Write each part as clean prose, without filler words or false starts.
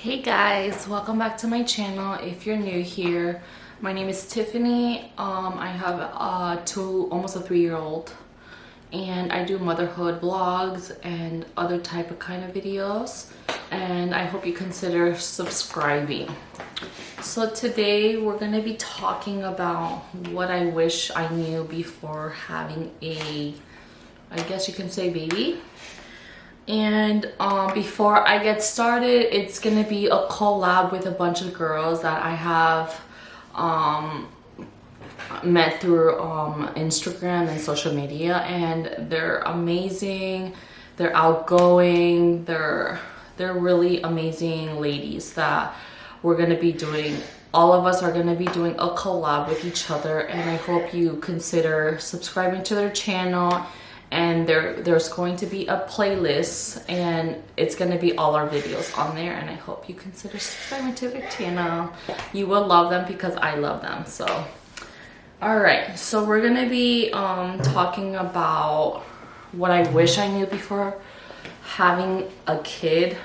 Hey guys, welcome back to my channel. If you're new here, my name is Tiffany. I have almost a 3-year-old, and I do motherhood vlogs and other type of kind of videos, and I hope you consider subscribing. So today we're going to be talking about what I wish I knew before having I guess you can say, baby. And before I get started, it's gonna be a collab with a bunch of girls that I have met through Instagram and social media, and they're amazing. They're outgoing. They're really amazing ladies that we're gonna be doing. All of us are gonna be doing a collab with each other, and I hope you consider subscribing to their channel. And there's going to be a playlist, and it's going to be all our videos on there, and I hope you consider subscribing to their channel. You will love them because I love them. So all right, so we're going to be talking about what I wish I knew before having a kid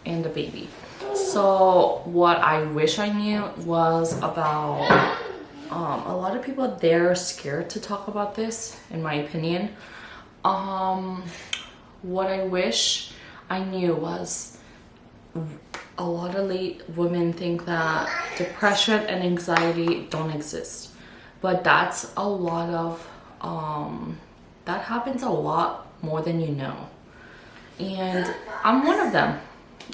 and a baby. So what I wish I knew was about a lot of people, they're scared to talk about this, in my opinion. What I wish I knew was a lot of women think that depression and anxiety don't exist, but that's a lot of that happens a lot more than you know, and I'm one of them.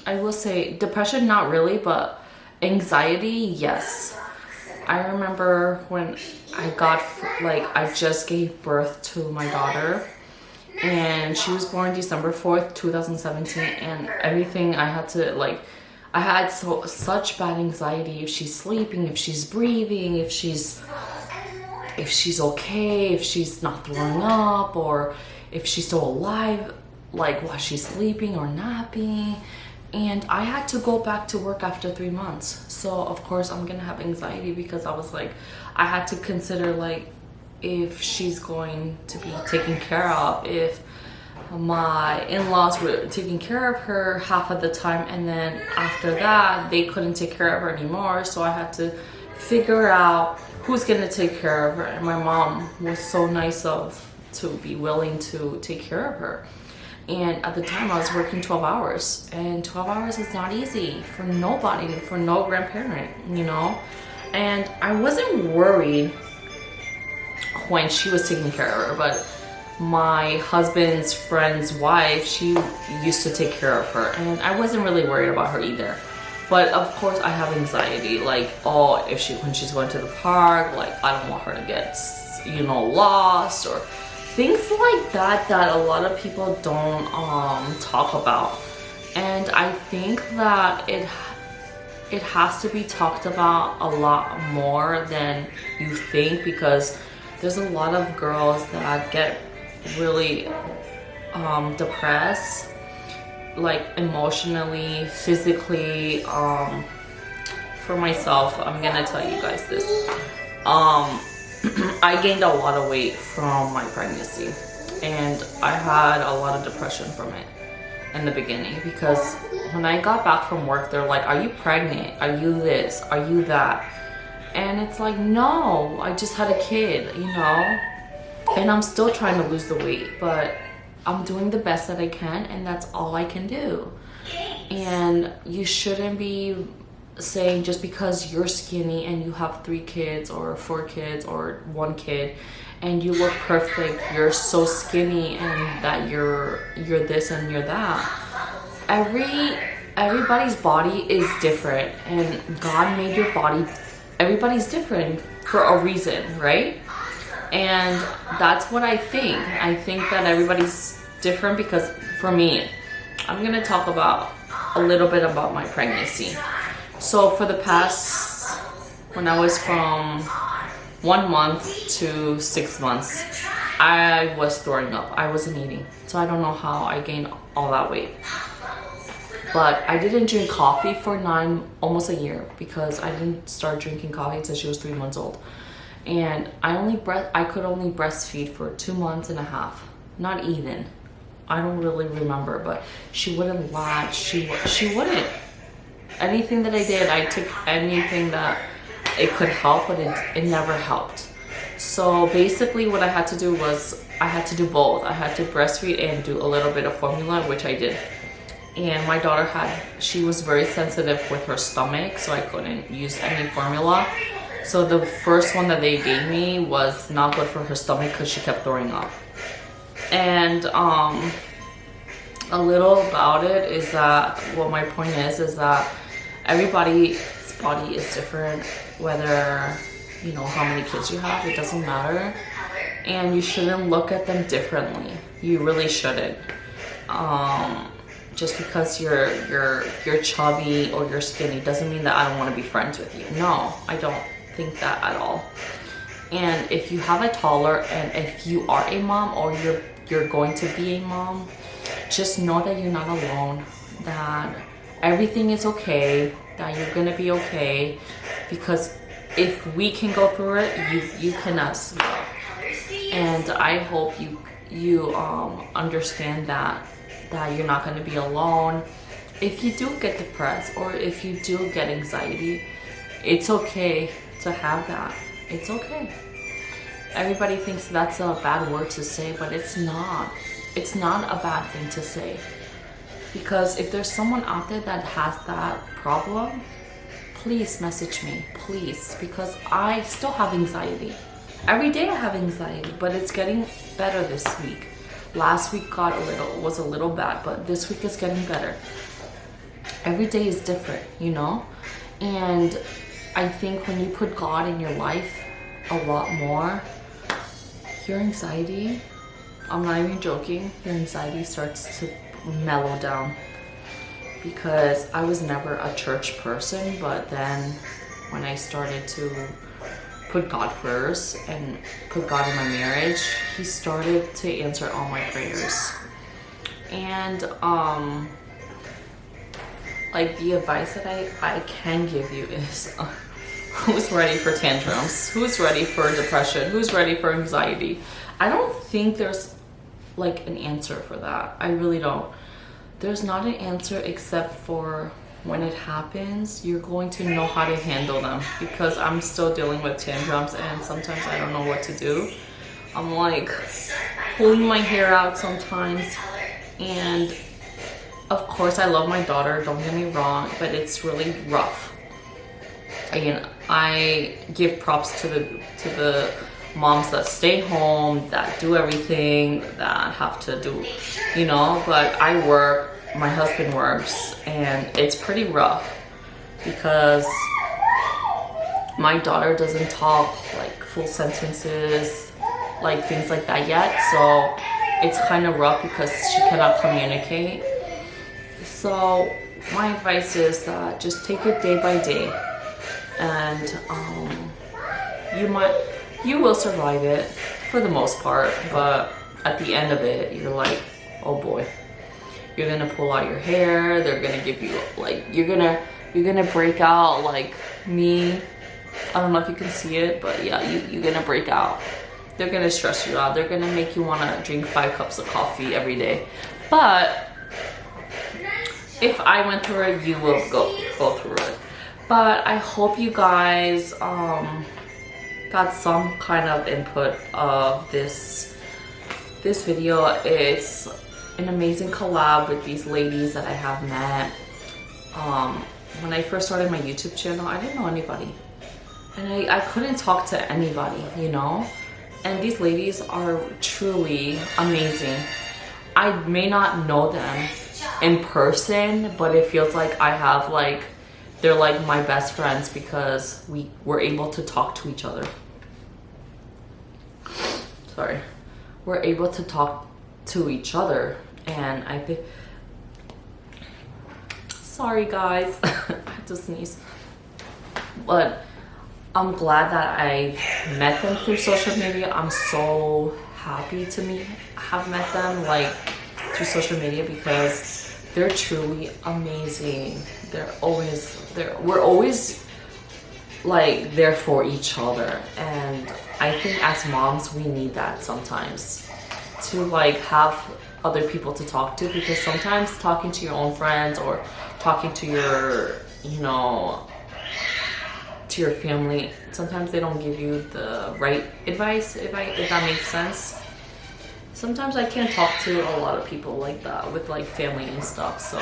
I will say depression, not really, but anxiety, yes. I remember when I just gave birth to my daughter, and she was born December 4th, 2017, and everything I had such bad anxiety. If she's sleeping, if she's breathing, if she's okay, if she's not throwing up, or if she's still alive, like while she's sleeping or napping. And I had to go back to work after 3 months. So of course I'm gonna have anxiety, because I had to consider if she's going to be taken care of, if my in-laws were taking care of her half of the time, and then after that they couldn't take care of her anymore. So I had to figure out who's gonna take care of her, and my mom was so nice to be willing to take care of her. And at the time I was working 12 hours, and 12 hours is not easy for nobody, for no grandparent, and I wasn't worried when she was taking care of her, but my husband's friend's wife, she used to take care of her, and I wasn't really worried about her either. But of course I have anxiety, when she's going to the park, I don't want her to get lost, or things like that a lot of people don't talk about. And I think that it has to be talked about a lot more than you think, because there's a lot of girls that get really depressed, emotionally, physically. For myself, I'm gonna tell you guys this. I gained a lot of weight from my pregnancy, and I had a lot of depression from it in the beginning, because when I got back from work, they're like, are you pregnant? Are you this? Are you that? And it's like, no, I just had a kid, and I'm still trying to lose the weight, but I'm doing the best that I can, and that's all I can do. And you shouldn't be saying just because you're skinny and you have 3 kids or 4 kids or 1 kid and you look perfect, you're so skinny, and that you're this and you're that. Everybody's body is different, and God made your body. Everybody's different for a reason, right? And that's what I think. I think that everybody's different, because for me, I'm gonna talk about a little bit about my pregnancy. So for the past, when I was from 1 month to 6 months, I was throwing up. I wasn't eating. So I don't know how I gained all that weight. But I didn't drink coffee for almost a year, because I didn't start drinking coffee until she was 3 months old. And I could only breastfeed for 2 months and a half. Not even. I don't really remember, but she wouldn't latch. She wouldn't. Anything that I did, I took anything that it could help, but it never helped. So basically what I had to do was I had to do both. I had to breastfeed and do a little bit of formula, which I did. And my daughter she was very sensitive with her stomach, so I couldn't use any formula. So the first one that they gave me was not good for her stomach because she kept throwing up. And a little about it is that, well, my point is that everybody's body is different, whether, you know, how many kids you have, it doesn't matter. And you shouldn't look at them differently. You really shouldn't. Just because you're chubby or you're skinny doesn't mean that I don't want to be friends with you. No, I don't think that at all. And if you have a toddler, and if you are a mom or you're going to be a mom, just know that you're not alone, that everything is okay, that you're gonna be okay, because if we can go through it, you can as well. And I hope you understand that you're not going to be alone. If you do get depressed or if you do get anxiety, it's okay to have that. It's okay. Everybody thinks that's a bad word to say, but it's not. It's not a bad thing to say. Because if there's someone out there that has that problem, please message me, please, because I still have anxiety. Every day I have anxiety, but it's getting better this week. Last week was a little bad, but this week is getting better. Every day is different, you know? And I think when you put God in your life a lot more, your anxiety, I'm not even joking, your anxiety starts to mellow down. Because I was never a church person, but then when I started to put God first and put God in my marriage, he started to answer all my prayers. And like the advice that I can give you is who's ready for tantrums? Who's ready for depression? Who's ready for anxiety? I don't think there's like an answer for that. I really don't. There's not an answer except for when it happens, you're going to know how to handle them, because I'm still dealing with tantrums and sometimes I don't know what to do. I'm like pulling my hair out sometimes, and of course I love my daughter, don't get me wrong, but it's really rough. Again, I give props to the moms that stay home, that do everything, that have to do, you know, but I work, my husband works, and it's pretty rough because my daughter doesn't talk like full sentences, like things like that yet, so it's kind of rough because she cannot communicate. So my advice is that just take it day by day, and you will survive it for the most part, but at the end of it, you're like, oh boy. You're gonna pull out your hair, they're gonna give you like, you're gonna break out like me. I don't know if you can see it, but yeah, you're gonna break out. They're gonna stress you out. They're gonna make you wanna drink 5 cups of coffee every day. But if I went through it, you will go through it. But I hope you guys got some kind of input of this video. It's an amazing collab with these ladies that I have met. When I first started my YouTube channel, I didn't know anybody. And I couldn't talk to anybody, you know? And these ladies are truly amazing. I may not know them in person, but it feels like I have like, they're like my best friends because we were able to talk to each other. Sorry. We're able to talk to each other, and I think, sorry guys, I had to sneeze, but I'm glad that I met them through social media. I'm so happy to have met them like through social media because they're truly amazing. We're always like there for each other, and I think as moms we need that sometimes, to like have other people to talk to, because sometimes talking to your own friends or talking to your you know, to your family, sometimes they don't give you the right advice, if that makes sense. Sometimes I can't talk to a lot of people like that with like family and stuff, so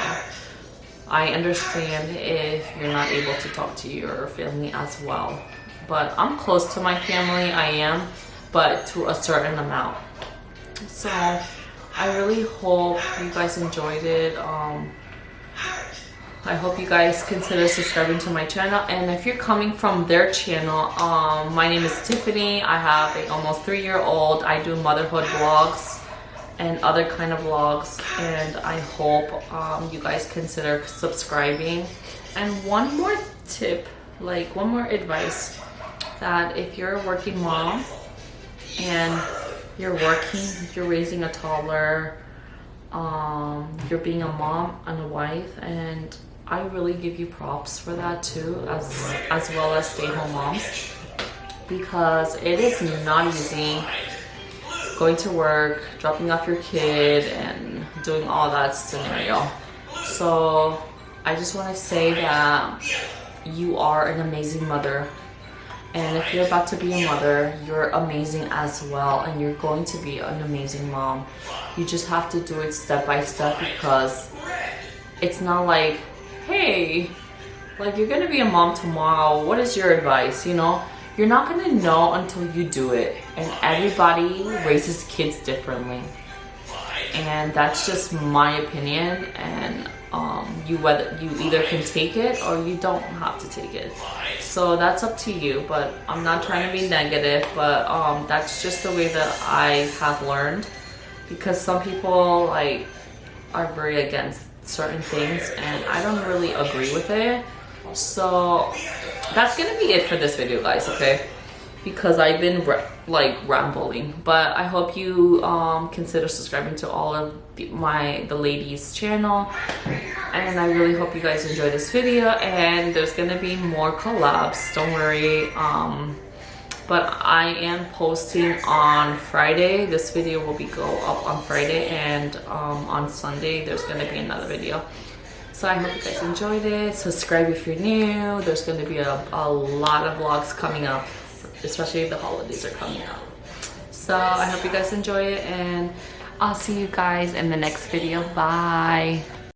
I understand if you're not able to talk to your family as well. But I'm close to my family, I am, but to a certain amount. So I really hope you guys enjoyed it. I hope you guys consider subscribing to my channel. And if you're coming from their channel, my name is Tiffany. I have an almost 3-year-old. I do motherhood vlogs and other kind of vlogs, and I hope you guys consider subscribing. And one more tip, like one more advice, that if you're a working mom and you're working, you're raising a toddler, you're being a mom and a wife, and I really give you props for that too, as well as stay-home moms, because it is not easy going to work, dropping off your kid, and doing all that scenario. So I just want to say that you are an amazing mother, and if you're about to be a mother, you're amazing as well, and you're going to be an amazing mom. You just have to do it step by step, because it's not like, hey, like you're gonna be a mom tomorrow, what is your advice? You know, you're not gonna know until you do it, and everybody raises kids differently, and that's just my opinion. And you either can take it or you don't have to take it, so that's up to you. But I'm not trying to be negative, but that's just the way that I have learned, because some people like are very against certain things, and I don't really agree with it. So that's gonna be it for this video, guys, okay? Because I've been like rambling, but I hope you consider subscribing to all of the ladies' channel, and I really hope you guys enjoy this video. And there's gonna be more collabs, don't worry. But I am posting on Friday. This video will go up on Friday, and on Sunday there's gonna be another video. So I hope you guys enjoyed it. Subscribe if you're new. There's gonna be a lot of vlogs coming up, especially if the holidays are coming up. So I hope you guys enjoy it, and I'll see you guys in the next video. Bye.